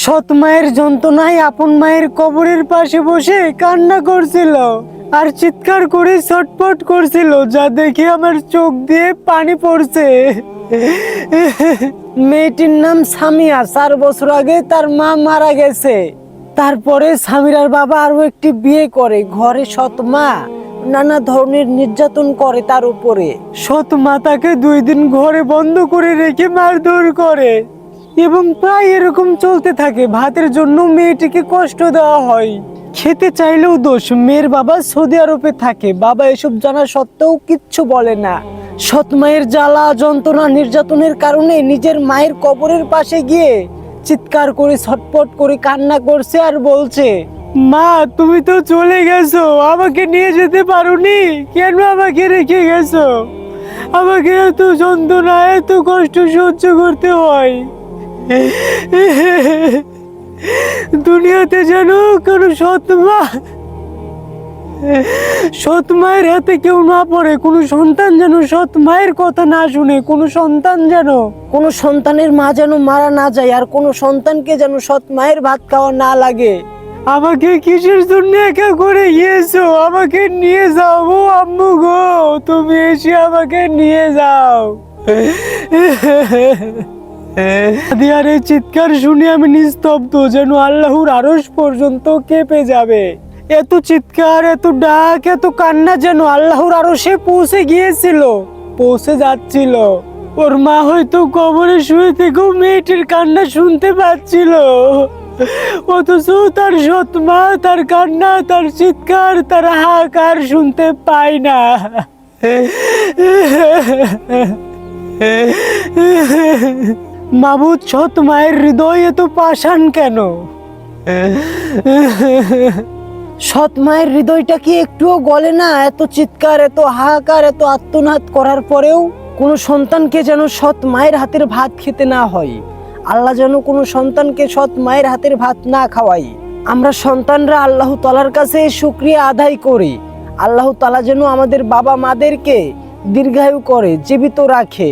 সৎ মায়ের যন্ত্রণায় আপন মায়ের কবরের পাশে বসে কান্না করছিল আর চিৎকার করে ছটফট করছিল, যা দেখে আমার চোখ দিয়ে পানি পড়ছে। মেয়েটির নাম সামিয়া। 4 বছর আগে তার মা মারা গেছে। তারপরে সামিরার বাবা আরো একটি বিয়ে করে। ঘরে সৎ মা নানা ধরনের নির্যাতন করে তার উপরে। সৎ মা তাকে 2 দিন ঘরে বন্ধ করে রেখে মারধর করে এবং প্রায় এরকম চলতে থাকে। ভাতের জন্য মেয়েটিকে কষ্ট দেওয়া হয়, খেতে চাইলেও দোষ। মেয়ের বাবা সৌদি আরবে থাকে। বাবা এসব জানা সত্ত্বেও কিচ্ছু বলে না। সৎ মায়ের জ্বালা যন্ত্রণা নির্যাতনের কারণে নিজের মায়ের কবরের পাশে গিয়ে চিৎকার করে ছটফট করে কান্না করছে আর বলছে, মা তুমি তো চলে গেছো, আমাকে নিয়ে যেতে পারোনি? কেন আমাকে রেখে গেছো? আমাকে এত যন্ত্রণা এত কষ্ট সহ্য করতে হয়। দুনিয়াতে যেন কোনো সৎ মায়ের হাতে কেউ না পড়ে। কোনো সন্তান যেন সৎ মায়ের কথা না শুনে। কোনো সন্তানের মা যেন মারা না যায়, আর কোনো সন্তানকে যেন সৎ মায়ের ভাত খাওয়া না লাগে। আমাকে কিসের জন্য একা করে গিয়েছো? আমাকে নিয়ে যাও গো আম্মু গো, তুমি এসে আমাকে নিয়ে যাও। দিয়ার এই চিৎকার শুনে আমি নিস্তব্ধ, যেন আল্লাহর আরশ পর্যন্ত কেঁপে যাবে। এত চিৎকার, এত ডাক, এত কান্না যেন আল্লাহর আরশে পৌঁছে যাচ্ছিল। ওর মা হয়তো কবরে শুয়ে থেকেও মেয়েটির কান্না শুনতে পাচ্ছিল, অথচ তার সৎ মা তার কান্না, তার চিৎকার, তার হাহাকার শুনতে পায় না। মাবুদ, সৎ মায়ের হৃদয় এত পাষাণ কেন? সৎ মায়ের হৃদয়টা কি একটুও গলে না? এত চিৎকার, এত হাহাকার, এত আর্তনাদ করার পরেও কোনো সন্তানকে যেন সৎ মায়ের হাতের ভাত খেতে না হয়। আল্লাহ যেন কোনো সন্তানকে সৎ মায়ের হাতের ভাত না খাওয়াই। আমরা সন্তানরা আল্লাহ তাআলার কাছে শুকরিয়া আদায় করি। আল্লাহ তাআলা যেন আমাদের বাবা মাদেরকে দীর্ঘায়ু করে, জীবিত রাখে।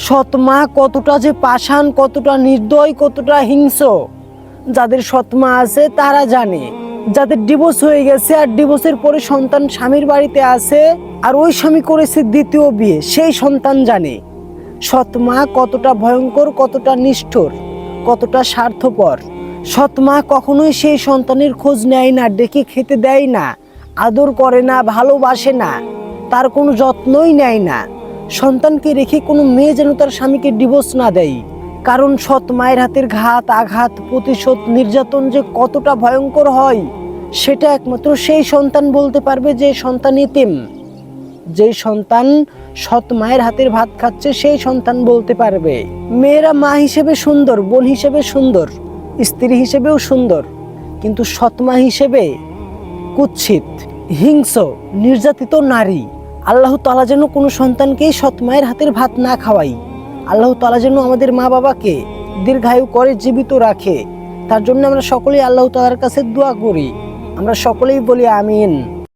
সৎ মা কতটা যে পাষাণ, কতটা নির্দয়, কতটা হিংস্র, যাদের সৎ মা আছে তারা জানে। যাদের ডিভোর্স হয়ে গেছে আর ডিভোর্সের পরে সন্তান স্বামীর বাড়িতে আছে আর ওই স্বামী করেছে দ্বিতীয় বিয়ে, সেই সন্তান জানে সৎ মা কতটা ভয়ঙ্কর, কতটা নিষ্ঠুর, কতটা স্বার্থপর। সৎ মা কখনোই সেই সন্তানের খোঁজ নেয় না, ডেকে খেতে দেয় না, আদর করে না, ভালোবাসে না, তার কোনো যত্নই নেয় না। সন্তানকে রেখে কোনো মেয়ে যেন তার স্বামীকে ডিভোর্স না দেয়। কারণ সৎ মায়ের হাতের ঘাত, আঘাত, প্রতিশোধ, নির্যাতন যে কতটা ভয়ঙ্কর হয় সেটা একমাত্র সেই সন্তান বলতে পারবে যে সন্তান এতিম। যে সন্তান সৎ মায়ের হাতের ভাত খাচ্ছে সেই সন্তান বলতে পারবে। মেয়েরা মা হিসেবে সুন্দর, বোন হিসেবে সুন্দর, স্ত্রী হিসেবেও সুন্দর, কিন্তু সৎ মা হিসেবে কুৎসিত, হিংস্র, নির্যাতিত নারী। আল্লাহ তাআলা যেন কোনো সন্তানকেই সৎ মায়ের হাতের ভাত না খাওয়াই। আল্লাহ তাআলা যেন আমাদের মা বাবাকে দীর্ঘায়ু করে, জীবিত রাখে। তার জন্য আমরা সকলেই আল্লাহ তাআলার কাছে দোয়া করি। আমরা সকলেই বলি আমিন।